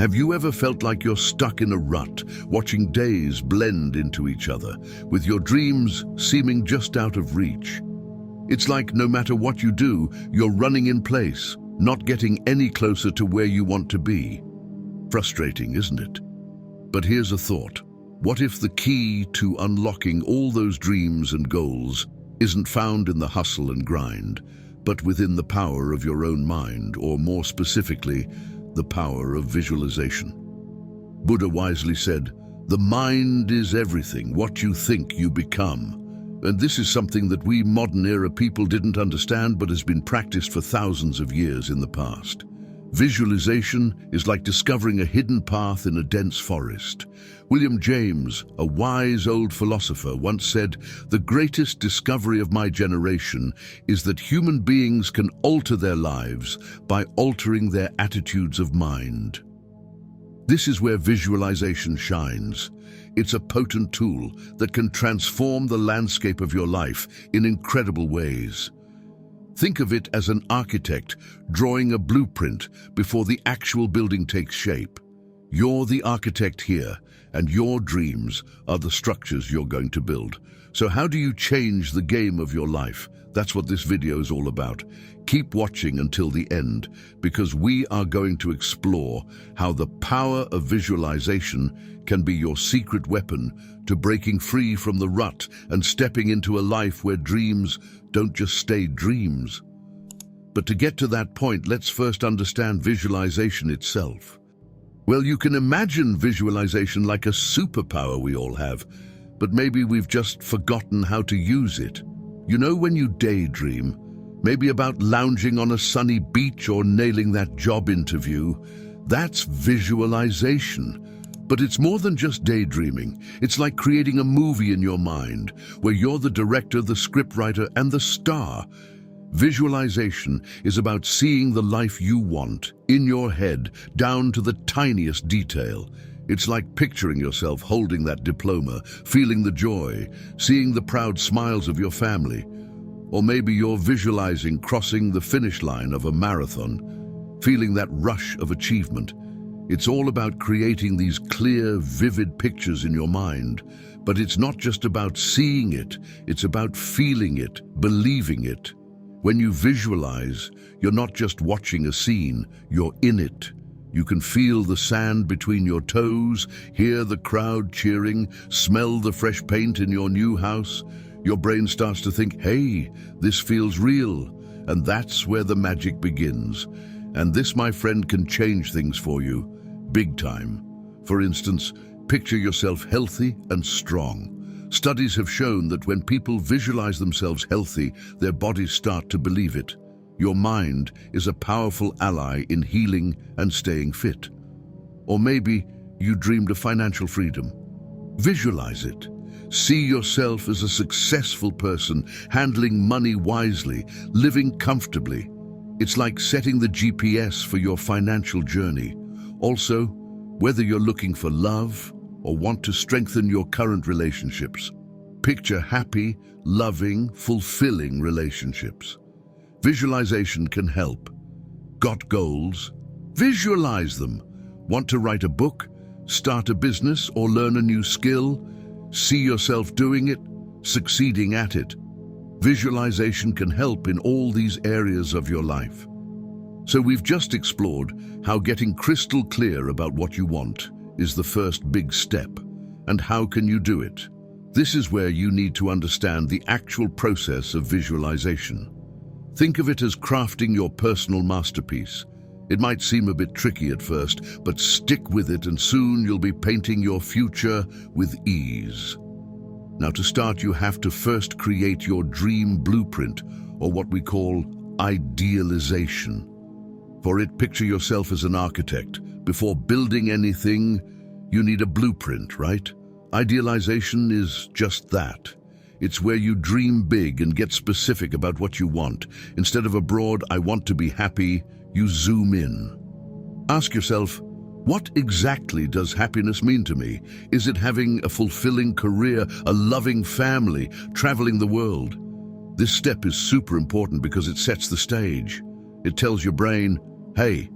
Have you ever felt like you're stuck in a rut, watching days blend into each other, with your dreams seeming just out of reach? It's like no matter what you do, you're running in place, not getting any closer to where you want to be. Frustrating, isn't it? But here's a thought. What if the key to unlocking all those dreams and goals isn't found in the hustle and grind, but within the power of your own mind, or more specifically, the power of visualization? Buddha wisely said, "The mind is everything. What you think, you become." And this is something that we modern-era people didn't understand but has been practiced for thousands of years in the past. Visualization is like discovering a hidden path in a dense forest. William James, a wise old philosopher, once said, "The greatest discovery of my generation is that human beings can alter their lives by altering their attitudes of mind." This is where visualization shines. It's a potent tool that can transform the landscape of your life in incredible ways. Think of it as an architect drawing a blueprint before the actual building takes shape. You're the architect here, and your dreams are the structures you're going to build. So how do you change the game of your life? That's what this video is all about. Keep watching until the end, because we are going to explore how the power of visualization can be your secret weapon to breaking free from the rut and stepping into a life where dreams don't just stay dreams. But to get to that point, let's first understand visualization itself. Well, you can imagine visualization like a superpower we all have, but maybe we've just forgotten how to use it. You know, when you daydream, maybe about lounging on a sunny beach or nailing that job interview, that's visualization. But it's more than just daydreaming. It's like creating a movie in your mind, where you're the director, the scriptwriter, and the star. Visualization is about seeing the life you want, in your head, down to the tiniest detail. It's like picturing yourself holding that diploma, feeling the joy, seeing the proud smiles of your family. Or maybe you're visualizing crossing the finish line of a marathon, feeling that rush of achievement. It's all about creating these clear, vivid pictures in your mind. But it's not just about seeing it, it's about feeling it, believing it. When you visualize, you're not just watching a scene, you're in it. You can feel the sand between your toes, hear the crowd cheering, smell the fresh paint in your new house. Your brain starts to think, hey, this feels real. And that's where the magic begins. And this, my friend, can change things for you, big time. For instance, picture yourself healthy and strong. Studies have shown that when people visualize themselves healthy, their bodies start to believe it. Your mind is a powerful ally in healing and staying fit. Or maybe you dreamed of financial freedom. Visualize it. See yourself as a successful person, handling money wisely, living comfortably. It's like setting the GPS for your financial journey. Also, whether you're looking for love or want to strengthen your current relationships, picture happy, loving, fulfilling relationships. Visualization can help. Got goals? Visualize them. Want to write a book, start a business, or learn a new skill? See yourself doing it, succeeding at it. Visualization can help in all these areas of your life. So we've just explored how getting crystal clear about what you want is the first big step. And how can you do it? This is where you need to understand the actual process of visualization. Think of it as crafting your personal masterpiece. It might seem a bit tricky at first, but stick with it and soon you'll be painting your future with ease. Now, to start, you have to first create your dream blueprint, or what we call idealization. For it, picture yourself as an architect. Before building anything, you need a blueprint, right? Idealization is just that. It's where you dream big and get specific about what you want. Instead of a broad, "I want to be happy," you zoom in. Ask yourself, what exactly does happiness mean to me? Is it having a fulfilling career, a loving family, traveling the world? This step is super important because it sets the stage. It tells your brain, hey,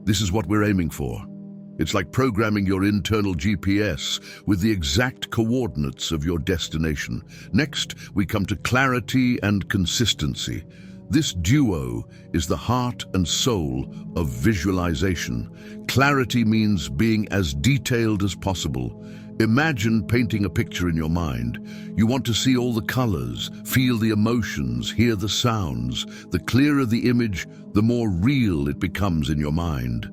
this is what we're aiming for. It's like programming your internal GPS with the exact coordinates of your destination. Next, we come to clarity and consistency. This duo is the heart and soul of visualization. Clarity means being as detailed as possible. Imagine painting a picture in your mind. You want to see all the colors, feel the emotions, hear the sounds. The clearer the image, the more real it becomes in your mind.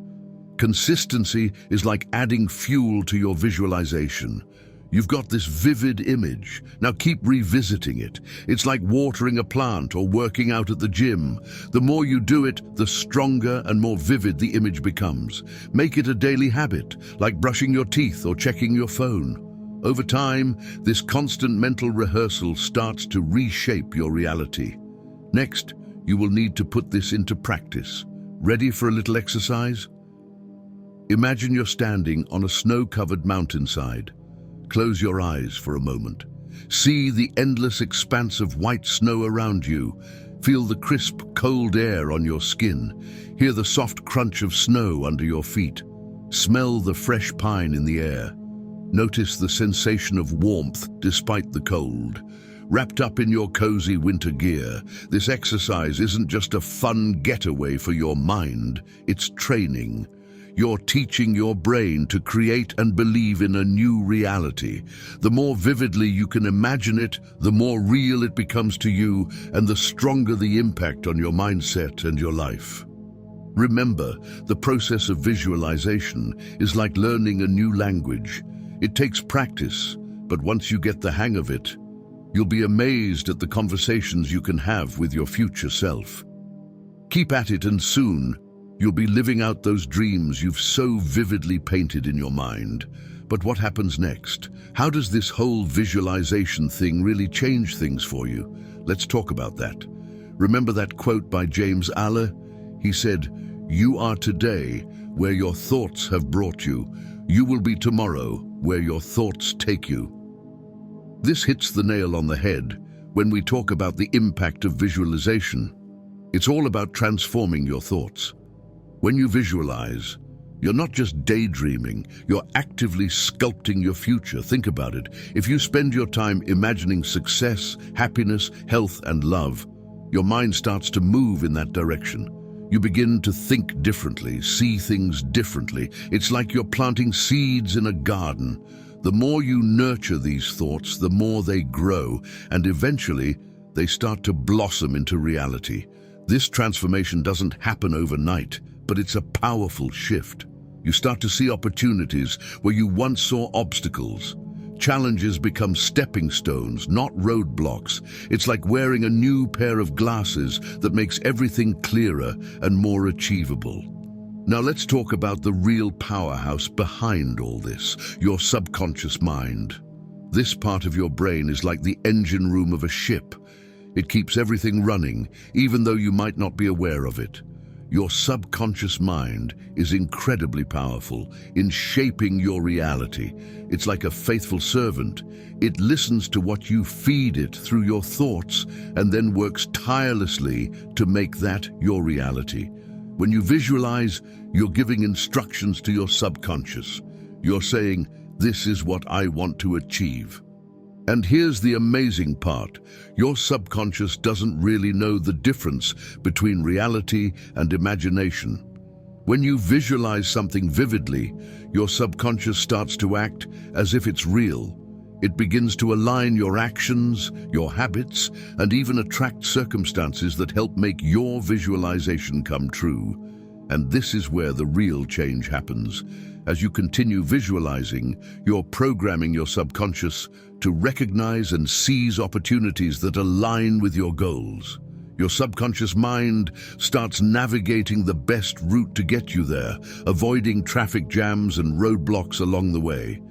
Consistency is like adding fuel to your visualization. You've got this vivid image. Now keep revisiting it. It's like watering a plant or working out at the gym. The more you do it, the stronger and more vivid the image becomes. Make it a daily habit, like brushing your teeth or checking your phone. Over time, this constant mental rehearsal starts to reshape your reality. Next, you will need to put this into practice. Ready for a little exercise? Imagine you're standing on a snow-covered mountainside. Close your eyes for a moment. See the endless expanse of white snow around you. Feel the crisp, cold air on your skin. Hear the soft crunch of snow under your feet. Smell the fresh pine in the air. Notice the sensation of warmth despite the cold. Wrapped up in your cozy winter gear, this exercise isn't just a fun getaway for your mind, it's training. You're teaching your brain to create and believe in a new reality. The more vividly you can imagine it, the more real it becomes to you, and the stronger the impact on your mindset and your life. Remember, the process of visualization is like learning a new language. It takes practice, but once you get the hang of it, you'll be amazed at the conversations you can have with your future self. Keep at it, and soon, you'll be living out those dreams you've so vividly painted in your mind. But what happens next? How does this whole visualization thing really change things for you? Let's talk about that. Remember that quote by James Aller? He said, "You are today where your thoughts have brought you. You will be tomorrow where your thoughts take you." This hits the nail on the head when we talk about the impact of visualization. It's all about transforming your thoughts. When you visualize, you're not just daydreaming, you're actively sculpting your future. Think about it. If you spend your time imagining success, happiness, health, and love, your mind starts to move in that direction. You begin to think differently, see things differently. It's like you're planting seeds in a garden. The more you nurture these thoughts, the more they grow, and eventually they start to blossom into reality. This transformation doesn't happen overnight, but it's a powerful shift. You start to see opportunities where you once saw obstacles. Challenges become stepping stones, not roadblocks. It's like wearing a new pair of glasses that makes everything clearer and more achievable. Now let's talk about the real powerhouse behind all this, your subconscious mind. This part of your brain is like the engine room of a ship. It keeps everything running, even though you might not be aware of it. Your subconscious mind is incredibly powerful in shaping your reality. It's like a faithful servant. It listens to what you feed it through your thoughts and then works tirelessly to make that your reality. When you visualize, you're giving instructions to your subconscious. You're saying, "This is what I want to achieve." And here's the amazing part. Your subconscious doesn't really know the difference between reality and imagination. When you visualize something vividly, your subconscious starts to act as if it's real. It begins to align your actions, your habits, and even attract circumstances that help make your visualization come true. And this is where the real change happens. As you continue visualizing, you're programming your subconscious to recognize and seize opportunities that align with your goals. Your subconscious mind starts navigating the best route to get you there, avoiding traffic jams and roadblocks along the way.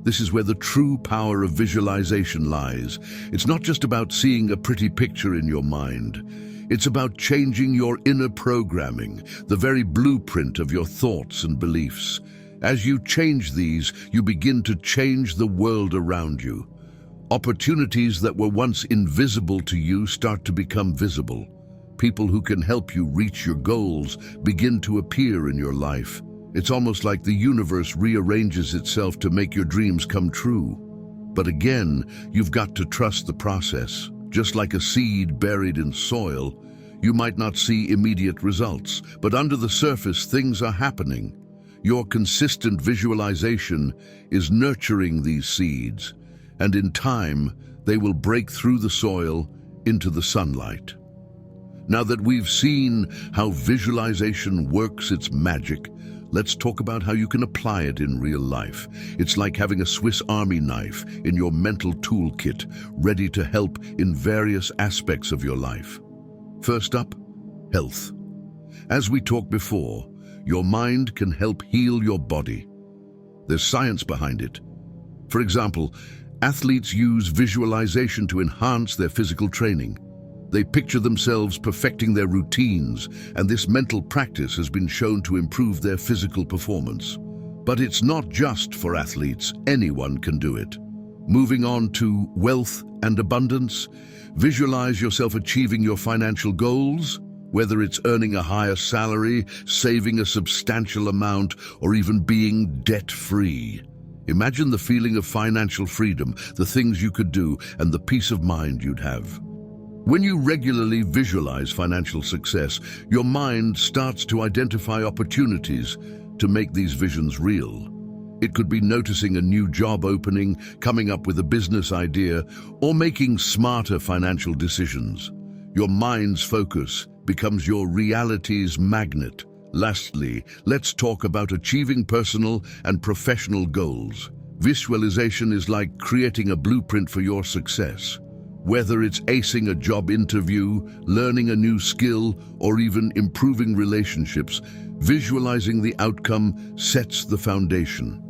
This is where the true power of visualization lies. It's not just about seeing a pretty picture in your mind. It's about changing your inner programming, the very blueprint of your thoughts and beliefs. As you change these, you begin to change the world around you. Opportunities that were once invisible to you start to become visible. People who can help you reach your goals begin to appear in your life. It's almost like the universe rearranges itself to make your dreams come true. But again, you've got to trust the process. Just like a seed buried in soil, you might not see immediate results, but under the surface, things are happening. Your consistent visualization is nurturing these seeds, and in time, they will break through the soil into the sunlight. Now that we've seen how visualization works its magic, let's talk about how you can apply it in real life. It's like having a Swiss Army knife in your mental toolkit, ready to help in various aspects of your life. First up, health. As we talked before, your mind can help heal your body. There's science behind it. For example, athletes use visualization to enhance their physical training. They picture themselves perfecting their routines, and this mental practice has been shown to improve their physical performance. But it's not just for athletes, anyone can do it. Moving on to wealth and abundance, visualize yourself achieving your financial goals, whether it's earning a higher salary, saving a substantial amount, or even being debt-free. Imagine the feeling of financial freedom, the things you could do, and the peace of mind you'd have. When you regularly visualize financial success, your mind starts to identify opportunities to make these visions real. It could be noticing a new job opening, coming up with a business idea, or making smarter financial decisions. Your mind's focus becomes your reality's magnet. Lastly, let's talk about achieving personal and professional goals. Visualization is like creating a blueprint for your success. Whether it's acing a job interview, learning a new skill, or even improving relationships, visualizing the outcome sets the foundation.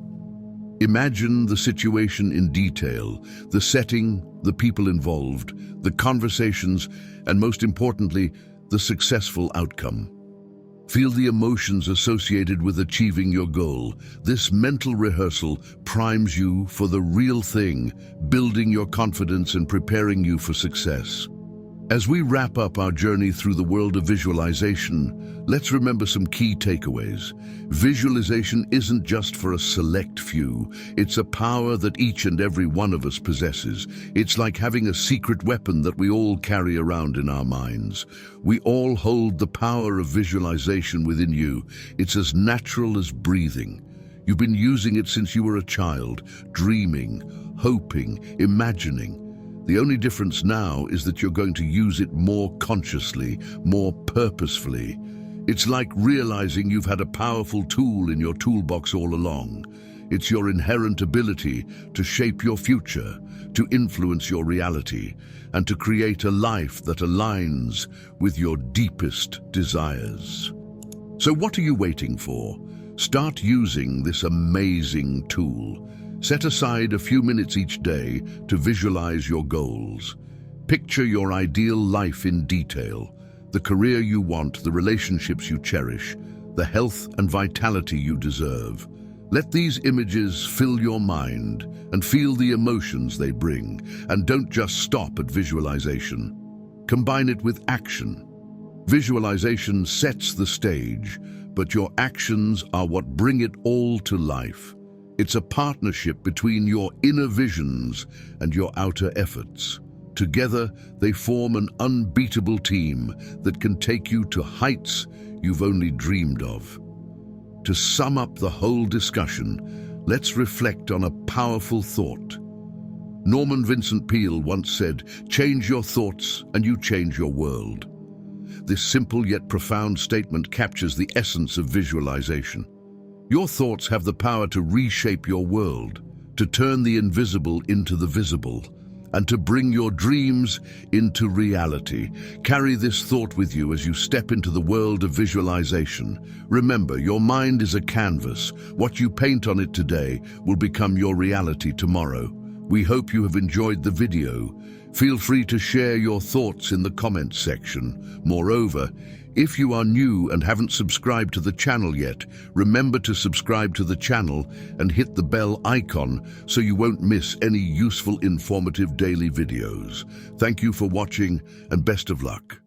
Imagine the situation in detail, the setting, the people involved, the conversations, and most importantly, the successful outcome. Feel the emotions associated with achieving your goal. This mental rehearsal primes you for the real thing, building your confidence and preparing you for success. As we wrap up our journey through the world of visualization, let's remember some key takeaways. Visualization isn't just for a select few. It's a power that each and every one of us possesses. It's like having a secret weapon that we all carry around in our minds. We all hold the power of visualization within you. It's as natural as breathing. You've been using it since you were a child, dreaming, hoping, imagining. The only difference now is that you're going to use it more consciously, more purposefully. It's like realizing you've had a powerful tool in your toolbox all along. It's your inherent ability to shape your future, to influence your reality, and to create a life that aligns with your deepest desires. So what are you waiting for? Start using this amazing tool. Set aside a few minutes each day to visualize your goals. Picture your ideal life in detail, the career you want, the relationships you cherish, the health and vitality you deserve. Let these images fill your mind and feel the emotions they bring, and don't just stop at visualization. Combine it with action. Visualization sets the stage, but your actions are what bring it all to life. It's a partnership between your inner visions and your outer efforts. Together, they form an unbeatable team that can take you to heights you've only dreamed of. To sum up the whole discussion, let's reflect on a powerful thought. Norman Vincent Peale once said, "Change your thoughts and you change your world." This simple yet profound statement captures the essence of visualization. Your thoughts have the power to reshape your world, to turn the invisible into the visible, and to bring your dreams into reality. Carry this thought with you as you step into the world of visualization. Remember, your mind is a canvas. What you paint on it today will become your reality tomorrow. We hope you have enjoyed the video. Feel free to share your thoughts in the comments section. Moreover, if you are new and haven't subscribed to the channel yet, remember to subscribe to the channel and hit the bell icon so you won't miss any useful, informative daily videos. Thank you for watching and best of luck.